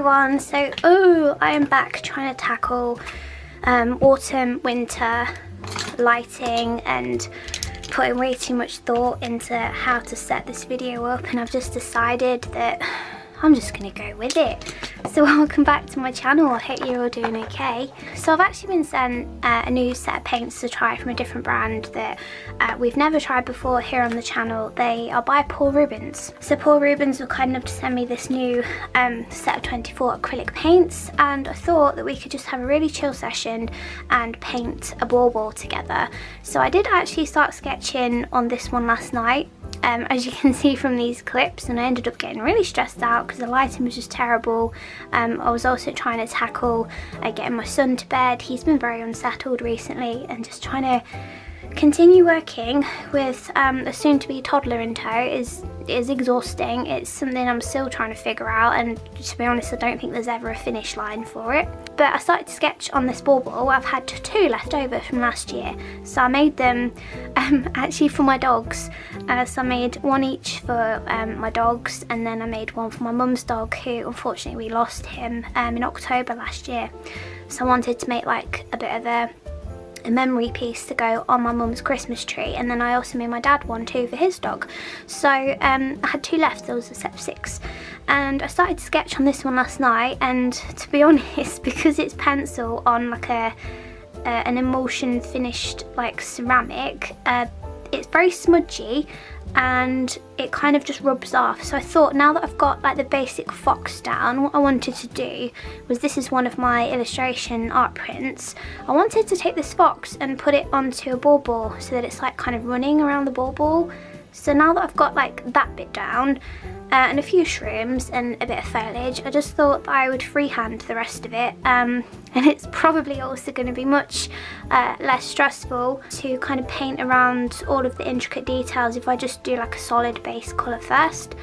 everyone. So I am back trying to tackle autumn winter lighting and putting way too much thought into how to set this video up, and I've just decided that I'm just gonna go with it. So welcome back to my channel. I hope you're all doing okay. So I've actually been sent a new set of paints to try from a different brand that we've never tried before here on the channel. They are by Rubens. So Rubens were kind enough to send me this new set of 24 acrylic paints, and I thought that we could just have a really chill session and paint a bauble together. So I did actually start sketching on this one last night, as you can see from these clips, and I ended up getting really stressed out because the lighting was just terrible. I was also trying to tackle getting my son to bed. He's been very unsettled recently, and just trying to continue working with a soon-to-be toddler in tow is exhausting. It's something I'm still trying to figure out, and to be honest, I don't think there's ever a finish line for it. But I started to sketch on this bauble. I've had two left over from last year, so I made them actually for my dogs. So I made one each for my dogs, and then I made one for my mum's dog, who unfortunately we lost him in October last year. So I wanted to make like a bit of a memory piece to go on my mum's Christmas tree, and then I also made my dad one too for his dog. So I had two left. There was a set of 6, and I started to sketch on this one last night, and to be honest, because it's pencil on like an emulsion finished like ceramic, it's very smudgy and it kind of just rubs off. So I thought, now that I've got like the basic fox down, what I wanted to do was, this is one of my illustration art prints, I wanted to take this fox and put it onto a bauble so that it's like kind of running around the bauble. So now that I've got like that bit down and a few shrooms and a bit of foliage, I just thought that I would freehand the rest of it, and it's probably also going to be much less stressful to kind of paint around all of the intricate details if I just do like a solid base colour first.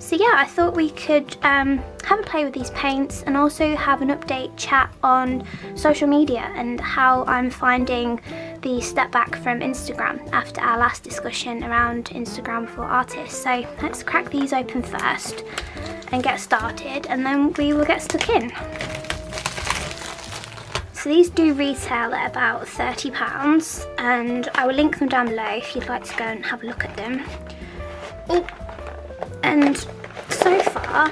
So yeah, I thought we could have a play with these paints and also have an update chat on social media and how I'm finding the step back from Instagram after our last discussion around Instagram for artists. So let's crack these open first and get started, and then we will get stuck in. So these do retail at about £30, and I will link them down below if you'd like to go and have a look at them. Oh. And so far,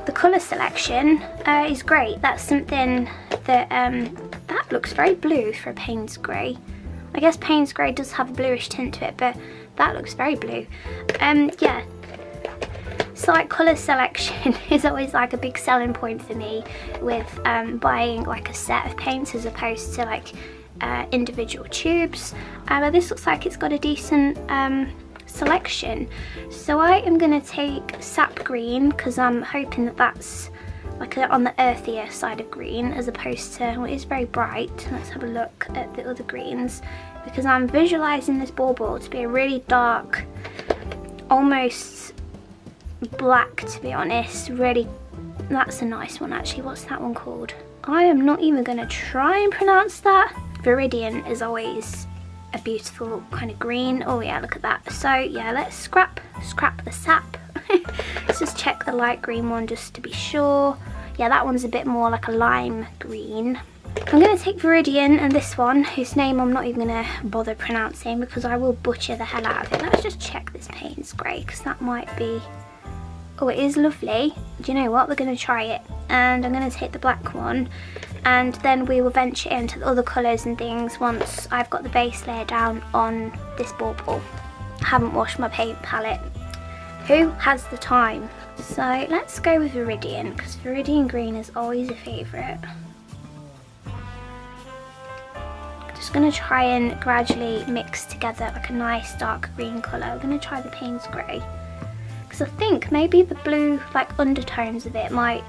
the colour selection is great. That's something that that looks very blue for a Payne's grey. I guess Payne's grey does have a bluish tint to it, but that looks very blue. Yeah. So like colour selection is always like a big selling point for me with buying like a set of paints as opposed to like individual tubes. But this looks like it's got a decent selection. So I am going to take sap green, because I'm hoping that that's like on the earthier side of green as opposed to, well, it's very bright. Let's have a look at the other greens, because I'm visualising this bauble to be a really dark, almost black, to be honest. Really, that's a nice one actually. What's that one called? I am not even going to try and pronounce that. Viridian is always a beautiful kind of green. Oh yeah, look at that. So yeah, let's scrap the sap. Let's just check the light green one just to be sure. Yeah, that one's a bit more like a lime green. I'm going to take Viridian and this one, whose name I'm not even going to bother pronouncing because I will butcher the hell out of it. Let's just check this Payne's grey, because that might be... Oh, it is lovely. Do you know what? We're going to try it. And I'm going to take the black one, and then we will venture into the other colours and things once I've got the base layer down on this bauble. I haven't washed my paint palette. Who has the time? So let's go with Viridian, because Viridian green is always a favourite. Just going to try and gradually mix together like a nice dark green colour. I'm going to try the Payne's grey, because I think maybe the blue like undertones of it might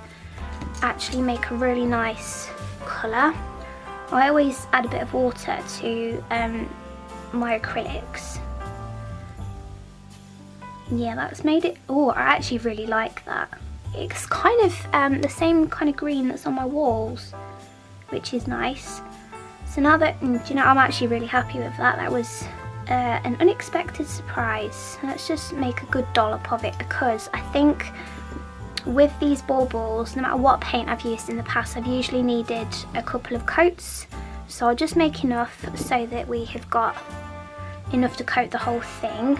actually make a really nice colour. I always add a bit of water to my acrylics. Yeah, that's made it... Oh, I actually really like that. It's kind of the same kind of green that's on my walls, which is nice. So now that, do you know, I'm actually really happy with that. That was an unexpected surprise. Let's just make a good dollop of it, because I think with these baubles, no matter what paint I've used in the past, I've usually needed a couple of coats. So I'll just make enough so that we have got enough to coat the whole thing.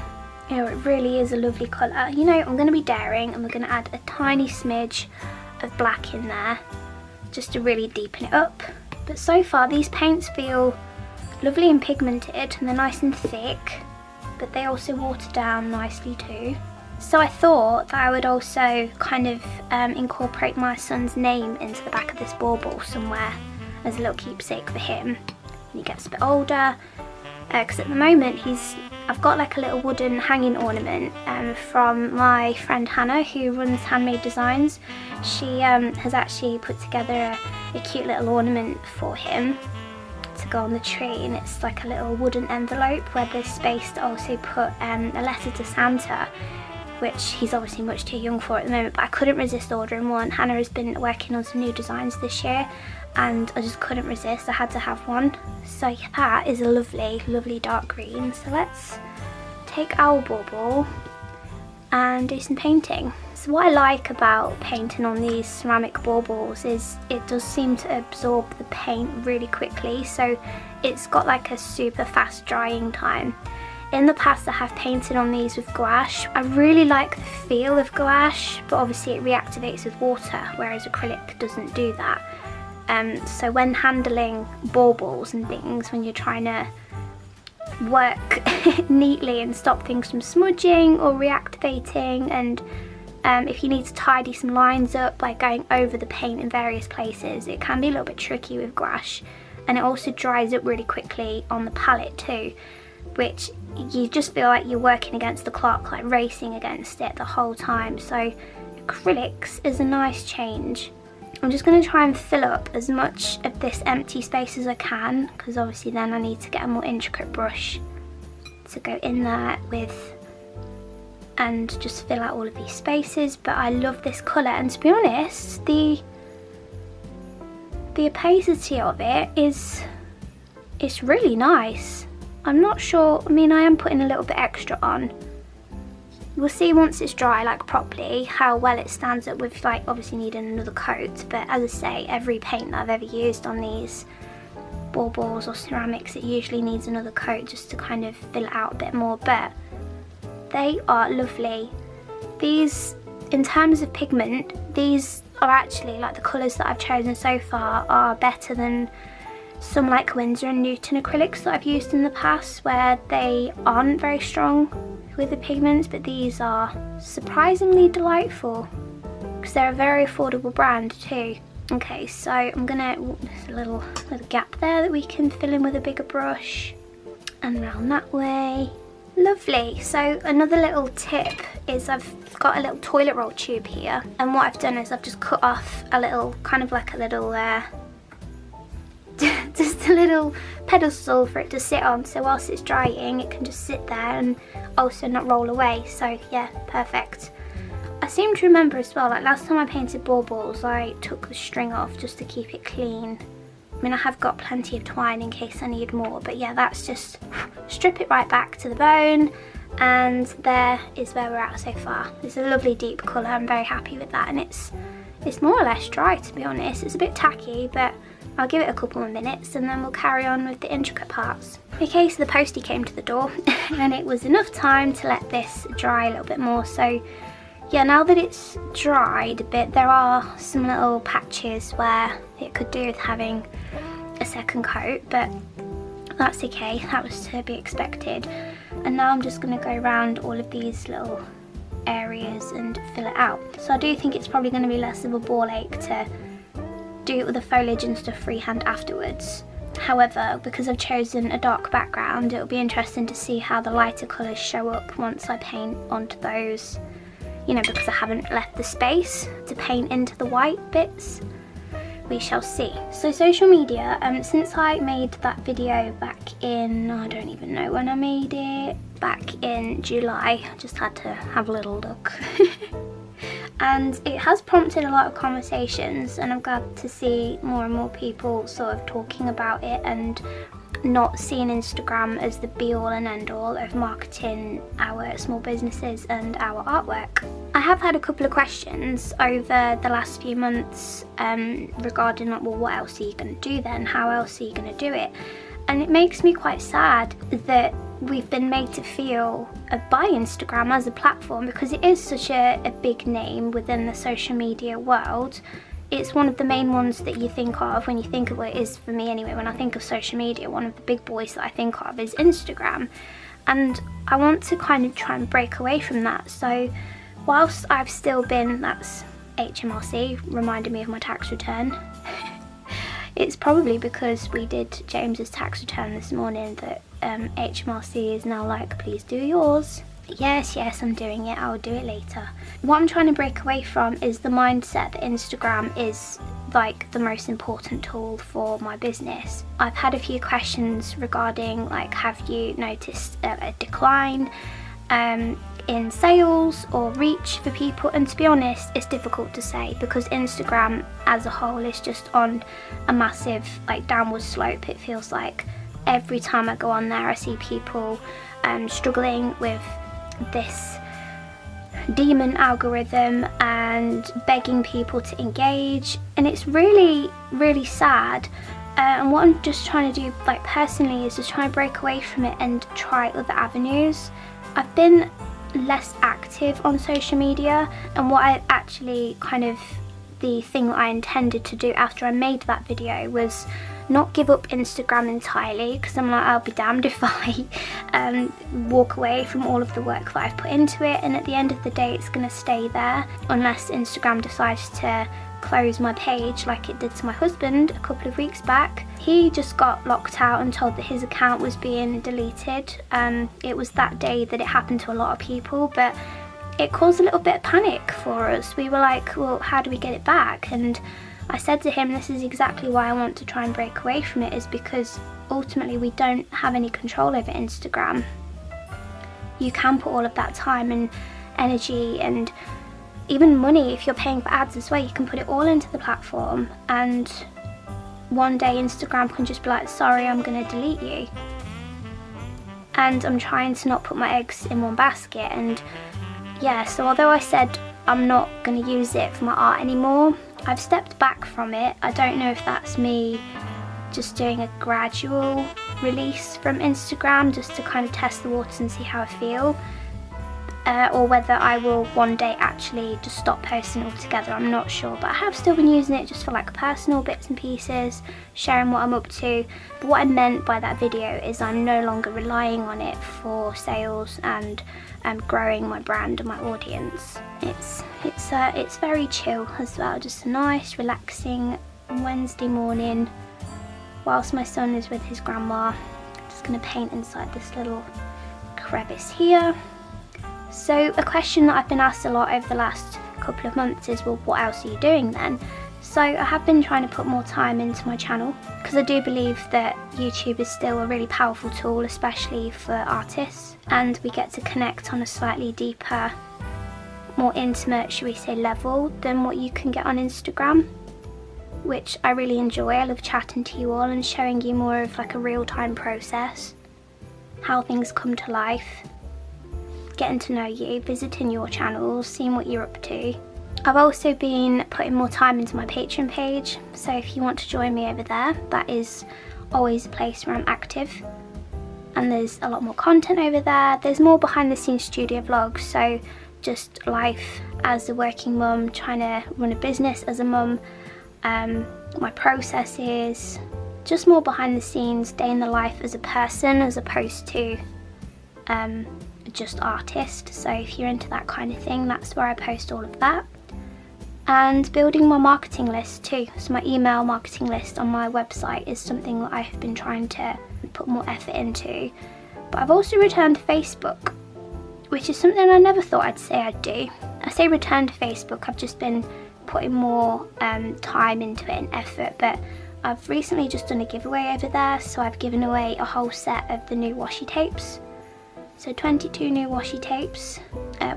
You know, it really is a lovely colour. You know, I'm going to be daring and we're going to add a tiny smidge of black in there just to really deepen it up. But so far these paints feel lovely and pigmented and they're nice and thick, but they also water down nicely too. So I thought that I would also kind of incorporate my son's name into the back of this bauble somewhere as a little keepsake for him when he gets a bit older. Because at the moment I've got like a little wooden hanging ornament from my friend Hannah, who runs Handmade Designs. She has actually put together a cute little ornament for him to go on the tree, and it's like a little wooden envelope where there's space to also put a letter to Santa, which he's obviously much too young for at the moment, but I couldn't resist ordering one. Hannah has been working on some new designs this year and I just couldn't resist, I had to have one. So yeah, that is a lovely, lovely dark green. So let's take our bauble and do some painting. So what I like about painting on these ceramic baubles is it does seem to absorb the paint really quickly, so it's got like a super fast drying time. In the past I have painted on these with gouache. I really like the feel of gouache, but obviously it reactivates with water, whereas acrylic doesn't do that. So when handling baubles and things, when you're trying to work neatly and stop things from smudging or reactivating, and if you need to tidy some lines up by going over the paint in various places, it can be a little bit tricky with gouache. And it also dries up really quickly on the palette too, which you just feel like you're working against the clock, like racing against it the whole time. So acrylics is a nice change. I'm just going to try and fill up as much of this empty space as I can, because obviously then I need to get a more intricate brush to go in there with and just fill out all of these spaces. But I love this colour, and to be honest, the opacity of it it's really nice. I'm not sure, I mean I am putting a little bit extra on. We'll see once it's dry, like properly, how well it stands up with like obviously needing another coat. But as I say, every paint that I've ever used on these baubles or ceramics, it usually needs another coat just to kind of fill it out a bit more. But they are lovely. These, in terms of pigment, these are actually, like the colours that I've chosen so far are better than some like Winsor and Newton acrylics that I've used in the past, where they aren't very strong with the pigments, but these are surprisingly delightful because they're a very affordable brand too. Okay, so I'm gonna, there's a little gap there that we can fill in with a bigger brush, and round that way. Lovely. So another little tip is I've got a little toilet roll tube here, and what I've done is I've just cut off a little, kind of like a little just a little pedestal for it to sit on, so whilst it's drying it can just sit there and also not roll away. So yeah, perfect. I seem to remember as well, like last time I painted baubles I took the string off just to keep it clean. I mean I have got plenty of twine in case I need more, but yeah, that's just strip it right back to the bone, and there is where we're at so far. It's a lovely deep colour, I'm very happy with that, and it's more or less dry to be honest. It's a bit tacky, but I'll give it a couple more minutes and then we'll carry on with the intricate parts. Okay, so the postie came to the door and it was enough time to let this dry a little bit more. So yeah, now that it's dried a bit, there are some little patches where it could do with having a second coat, but that's okay, that was to be expected. And now I'm just going to go around all of these little areas and fill it out. So I do think it's probably going to be less of a ball ache to do it with the foliage and stuff freehand afterwards. However, because I've chosen a dark background, it'll be interesting to see how the lighter colours show up once I paint onto those, you know, because I haven't left the space to paint into the white bits. We shall see. So social media, since I made that video back in, I don't even know when I made it, back in July, I just had to have a little look. And it has prompted a lot of conversations, and I'm glad to see more and more people sort of talking about it and not seeing Instagram as the be all and end all of marketing our small businesses and our artwork. I have had a couple of questions over the last few months regarding like, well, what else are you going to do then? How else are you going to do it? And it makes me quite sad that we've been made to feel by Instagram as a platform, because it is such a big name within the social media world. It's one of the main ones that you think of when you think of it, is for me anyway, when I think of social media, one of the big boys that I think of is Instagram. And I want to kind of try and break away from that. So whilst I've still been, that's HMRC, reminded me of my tax return. It's probably because we did James's tax return this morning that HMRC is now like, please do yours. Yes, I'm doing it, I'll do it later. What I'm trying to break away from is the mindset that Instagram is like the most important tool for my business. I've had a few questions regarding like, have you noticed a decline in sales or reach for people? And to be honest, it's difficult to say, because Instagram as a whole is just on a massive like downward slope. It feels like every time I go on there I see people struggling with this demon algorithm and begging people to engage, and it's really sad. And what I'm just trying to do like personally is just try and break away from it and try other avenues. I've been less active on social media, and what I actually kind of, the thing that I intended to do after I made that video was not give up Instagram entirely, because I'm like, I'll be damned if I walk away from all of the work that I've put into it, and at the end of the day it's going to stay there unless Instagram decides to close my page like it did to my husband a couple of weeks back. He just got locked out and told that his account was being deleted. It was that day that it happened to a lot of people, but it caused a little bit of panic for us. We were like, well, how do we get it back? And I said to him, this is exactly why I want to try and break away from it, is because ultimately we don't have any control over Instagram. You can put all of that time and energy and even money, if you're paying for ads as well, you can put it all into the platform, and one day Instagram can just be like, sorry, I'm going to delete you. And I'm trying to not put my eggs in one basket. And yeah, so although I said I'm not going to use it for my art anymore, I've stepped back from it. I don't know if that's me just doing a gradual release from Instagram just to kind of test the waters and see how I feel, or whether I will one day actually just stop posting altogether. I'm not sure, but I have still been using it just for like personal bits and pieces, sharing what I'm up to. But what I meant by that video is I'm no longer relying on it for sales and growing my brand and my audience. It's very chill as well, just a nice relaxing Wednesday morning whilst my son is with his grandma. Just going to paint inside this little crevice here. So a question that I've been asked a lot over the last couple of months is, well, what else are you doing then? So I have been trying to put more time into my channel, because I do believe that YouTube is still a really powerful tool, especially for artists, and we get to connect on a slightly deeper, more intimate, should we say, level than what you can get on Instagram, which I really enjoy. I love chatting to you all and showing you more of like a real-time process, how things come to life, getting to know you, visiting your channels, seeing what you're up to. I've also been putting more time into my Patreon page, so if you want to join me over there, that is always a place where I'm active, and there's a lot more content over there. There's more behind the scenes studio vlogs, so just life as a working mum, trying to run a business as a mum, my processes, just more behind the scenes, day in the life as a person as opposed to just artist. So if you're into that kind of thing, that's where I post all of that. And building my marketing list too. So my email marketing list on my website is something that I've been trying to put more effort into. But I've also returned to Facebook, which is something I never thought I'd say I'd do. I say return to Facebook, I've just been putting more time into it and effort, but I've recently just done a giveaway over there, so I've given away a whole set of the new washi tapes. So 22 new washi tapes.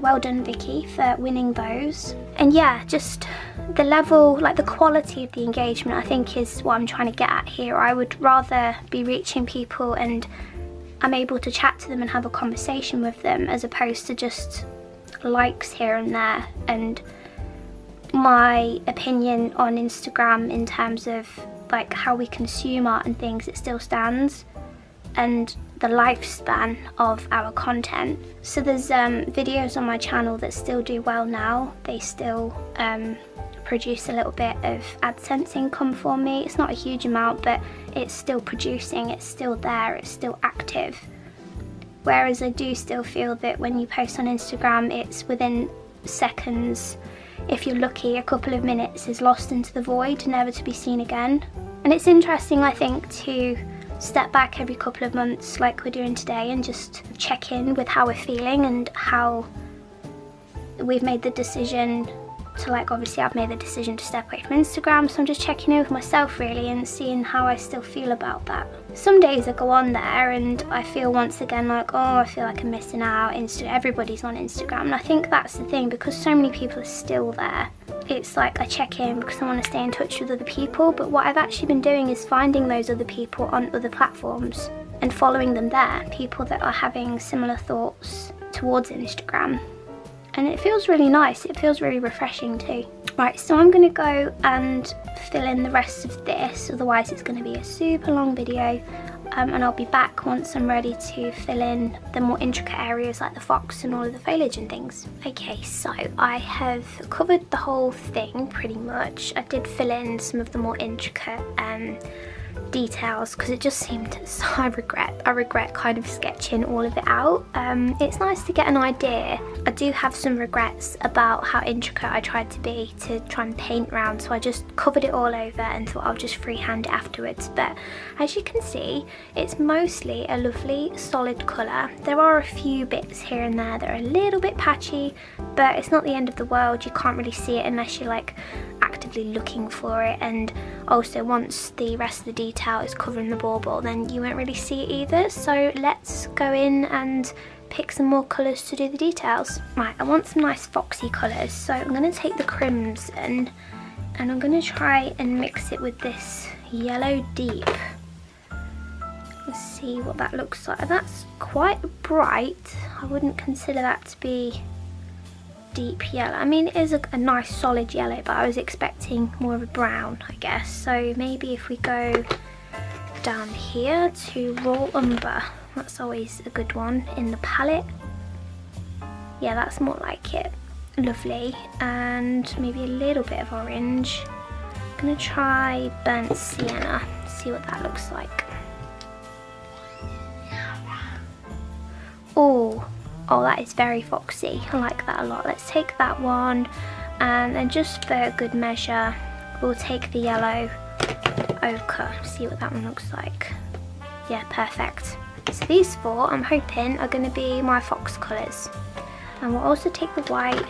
Well done, Vicky, for winning those. And yeah, just the level, like the quality of the engagement, I think is what I'm trying to get at here. I would rather be reaching people and I'm able to chat to them and have a conversation with them, as opposed to just likes here and there. And my opinion on Instagram in terms of like how we consume art and things, it still stands, and the lifespan of our content. So there's videos on my channel that still do well now. They still produce a little bit of AdSense income for me. It's not a huge amount, but it's still producing, it's still there, it's still active. Whereas I do still feel that when you post on Instagram, it's within seconds, if you're lucky a couple of minutes, is lost into the void, never to be seen again. And it's interesting, I think, to step back every couple of months like we're doing today and just check in with how we're feeling and how we've made the decision to, like, obviously I've made the decision to step away from Instagram, so I'm just checking in with myself really and seeing how I still feel about that. Some days I go on there and I feel once again like, oh, I feel like I'm missing out. Everybody's on Instagram, and I think that's the thing, because so many people are still there. It's like I check in because I want to stay in touch with other people, but what I've actually been doing is finding those other people on other platforms and following them there, people that are having similar thoughts towards Instagram. And it feels really nice, it feels really refreshing too. Right, so I'm going to go and fill in the rest of this, otherwise it's going to be a super long video, and I'll be back once I'm ready to fill in the more intricate areas like the fox and all of the foliage and things. Okay, so I have covered the whole thing pretty much. I did fill in some of the more intricate details because it just seemed so. I regret kind of sketching all of it out. It's nice to get an idea. I do have some regrets about how intricate I tried to be to try and paint around, so I just covered it all over and thought I'll just freehand it afterwards. But as you can see, it's mostly a lovely solid colour. There are a few bits here and there that are a little bit patchy, but it's not the end of the world. You can't really see it unless you're like actively looking for it, and also once the rest of the detail is covering the bauble, then you won't really see it either. So let's go in and pick some more colours to do the details. Right, I want some nice foxy colours, so I'm going to take the crimson and I'm going to try and mix it with this yellow deep. Let's see what that looks like. That's quite bright. I wouldn't consider that to be deep yellow. I mean, it is a nice solid yellow, but I was expecting more of a brown, I guess. So maybe if we go down here to raw umber, that's always a good one in the palette. Yeah, that's more like it. Lovely. And maybe a little bit of orange. I'm gonna try burnt sienna, see what that looks like. Oh, that is very foxy. I like that a lot. Let's take that one, and then just for good measure, we'll take the yellow ochre, see what that one looks like. Yeah, perfect. So these four, I'm hoping, are going to be my fox colours. And we'll also take the white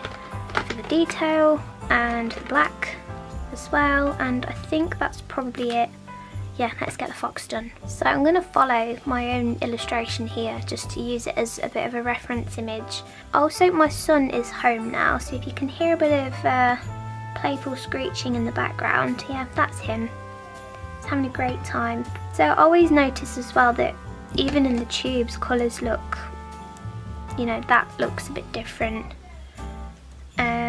for the detail and the black as well, and I think that's probably it. Yeah, let's get the fox done. So I'm going to follow my own illustration here just to use it as a bit of a reference image. Also, my son is home now, so if you can hear a bit of playful screeching in the background, yeah, that's him. He's having a great time. So I always notice as well that even in the tubes, colours look, you know, that looks a bit different.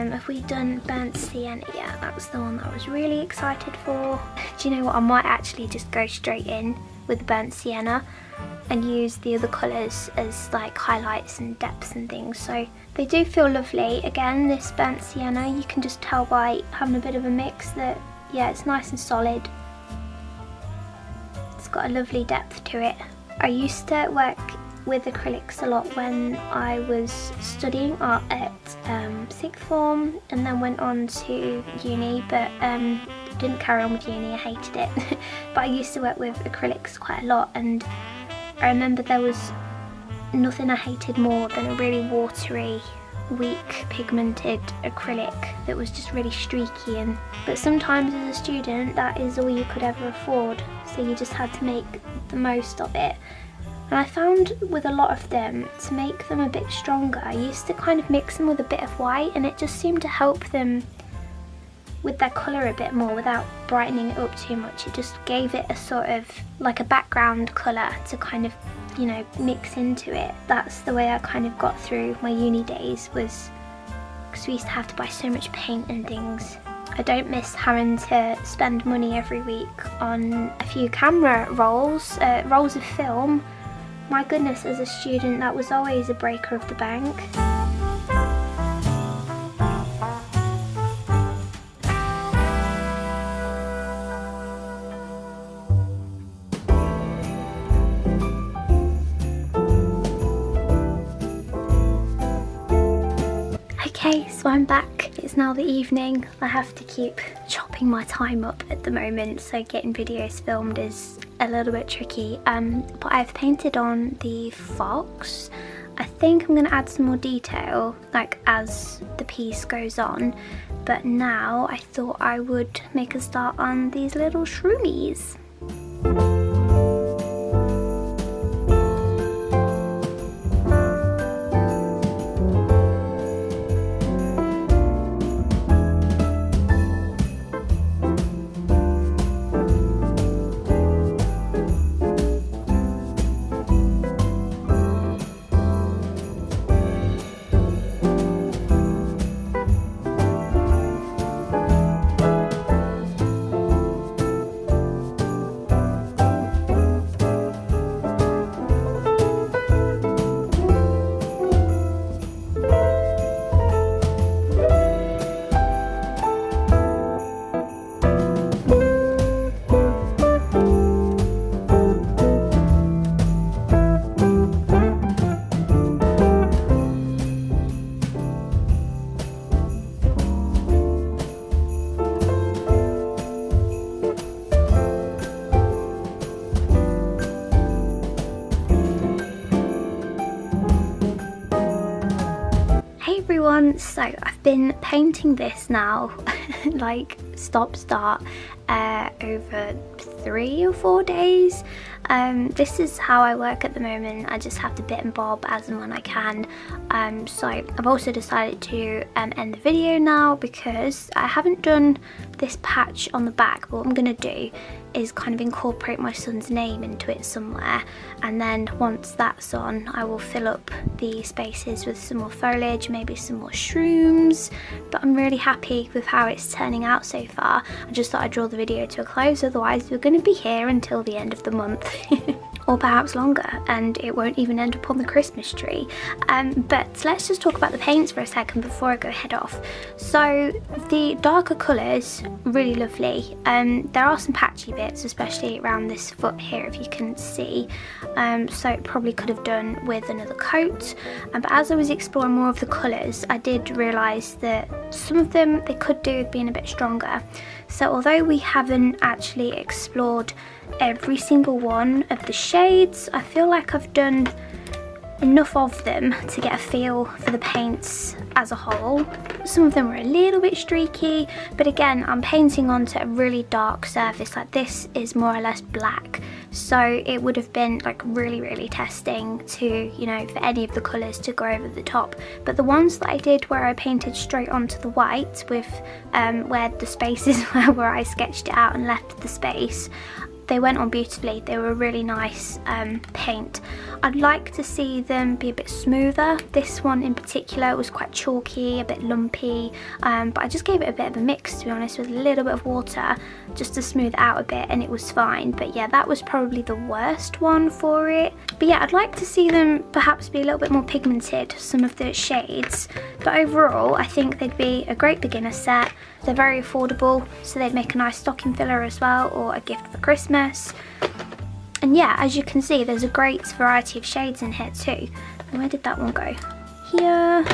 Have we done burnt sienna? Yeah, that was the one that I was really excited for. Do you know what, I might actually just go straight in with the burnt sienna and use the other colours as like highlights and depths and things. So they do feel lovely. Again, this burnt sienna, you can just tell by having a bit of a mix that, yeah, it's nice and solid. It's got a lovely depth to it. I used to work with acrylics a lot when I was studying art at sixth form, and then went on to uni, but didn't carry on with uni, I hated it. But I used to work with acrylics quite a lot, and I remember there was nothing I hated more than a really watery, weak pigmented acrylic that was just really streaky. But sometimes as a student that is all you could ever afford, so you just had to make the most of it. And I found with a lot of them, to make them a bit stronger, I used to kind of mix them with a bit of white, and it just seemed to help them with their colour a bit more without brightening it up too much. It just gave it a sort of like a background colour to kind of, you know, mix into it. That's the way I kind of got through my uni days, was because we used to have to buy so much paint and things. I don't miss having to spend money every week on a few camera rolls, rolls of film. My goodness, as a student that was always a breaker of the bank. Okay, so I'm back. It's now the evening. I have to keep chopping my time up at the moment, so getting videos filmed is a little bit tricky. But I've painted on the fox. I think I'm going to add some more detail like as the piece goes on, but now I thought I would make a start on these little shroomies. So I've been painting this now like stop-start over 3 or 4 days. This is how I work at the moment. I just have to bit and bob as and when I can. So I've also decided to end the video now because I haven't done this patch on the back, but what I'm going to do is kind of incorporate my son's name into it somewhere, and then once that's on I will fill up the spaces with some more foliage, maybe some more shrooms. But I'm really happy with how it's turning out so far. I just thought I'd draw the video to a close, otherwise we're going to be here until the end of the month. Or perhaps longer, and it won't even end up on the Christmas tree. But let's just talk about the paints for a second before I go head off. So the darker colours, really lovely. There are some patchy bits, especially around this foot here, if you can see. So it probably could have done with another coat. But as I was exploring more of the colours, I did realise that some of them they could do with being a bit stronger. So although we haven't actually explored every single one of the shades, I feel like I've done enough of them to get a feel for the paints as a whole. Some of them were a little bit streaky, but again, I'm painting onto a really dark surface. Like this is more or less black, so it would have been like really testing to, you know, for any of the colours to go over the top. But the ones that I did where I painted straight onto the white with where the spaces were where I sketched it out and left the space, they went on beautifully. They were a really nice paint. I'd like to see them be a bit smoother. This one in particular was quite chalky, a bit lumpy, but I just gave it a bit of a mix, to be honest, with a little bit of water just to smooth it out a bit, and it was fine. But yeah, that was probably the worst one for it. But yeah, I'd like to see them perhaps be a little bit more pigmented, some of the shades. But overall, I think they'd be a great beginner set. They're very affordable, so they'd make a nice stocking filler as well, or a gift for Christmas. And yeah, as you can see, there's a great variety of shades in here too. And where did that one go? Here.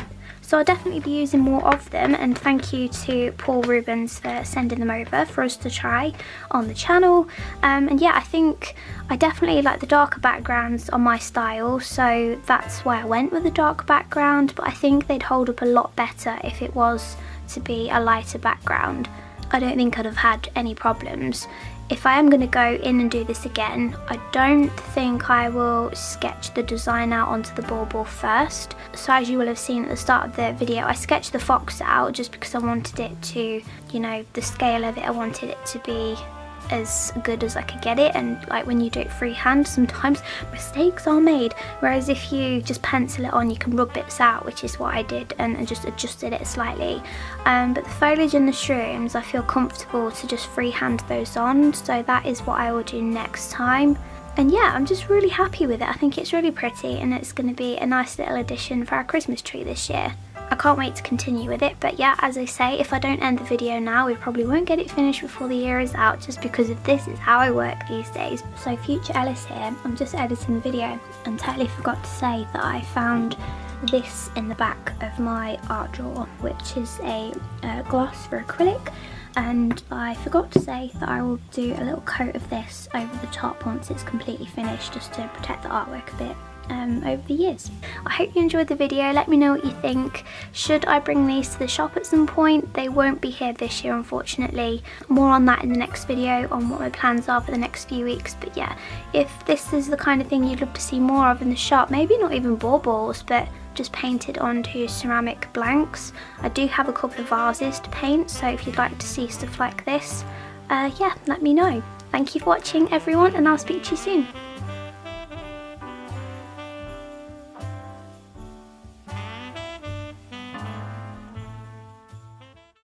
So I'll definitely be using more of them, and thank you to Paul Rubens for sending them over for us to try on the channel. And yeah, I think I definitely like the darker backgrounds on my style, so that's why I went with a dark background, but I think they'd hold up a lot better if it was to be a lighter background. I don't think I'd have had any problems if I am going to go in and do this again, I don't think I will sketch the design out onto the bauble first. So as you will have seen at the start of the video, I sketched the fox out just because I wanted it to, you know, the scale of it, I wanted it to be as good as I could get it. And like when you do it freehand, sometimes mistakes are made, whereas if you just pencil it on, you can rub bits out, which is what I did, and just adjusted it slightly. But the foliage and the shrooms, I feel comfortable to just freehand those on, so that is what I will do next time. And yeah, I'm just really happy with it. I think it's really pretty, and it's going to be a nice little addition for our Christmas tree this year. I can't wait to continue with it, but yeah, as I say, if I don't end the video now, we probably won't get it finished before the year is out, just because of this is how I work these days. So future Ellis here, I'm just editing the video and totally forgot to say that I found this in the back of my art drawer, which is a gloss for acrylic, and I forgot to say that I will do a little coat of this over the top once it's completely finished, just to protect the artwork a bit over the years. I hope you enjoyed the video. Let me know what you think. Should I bring these to the shop at some point? They won't be here this year, unfortunately. More on that in the next video, on what my plans are for the next few weeks. But yeah, if this is the kind of thing you'd love to see more of in the shop, maybe not even baubles, but just painted onto ceramic blanks, I do have a couple of vases to paint, so if you'd like to see stuff like this, yeah, let me know. Thank you for watching everyone, and I'll speak to you soon.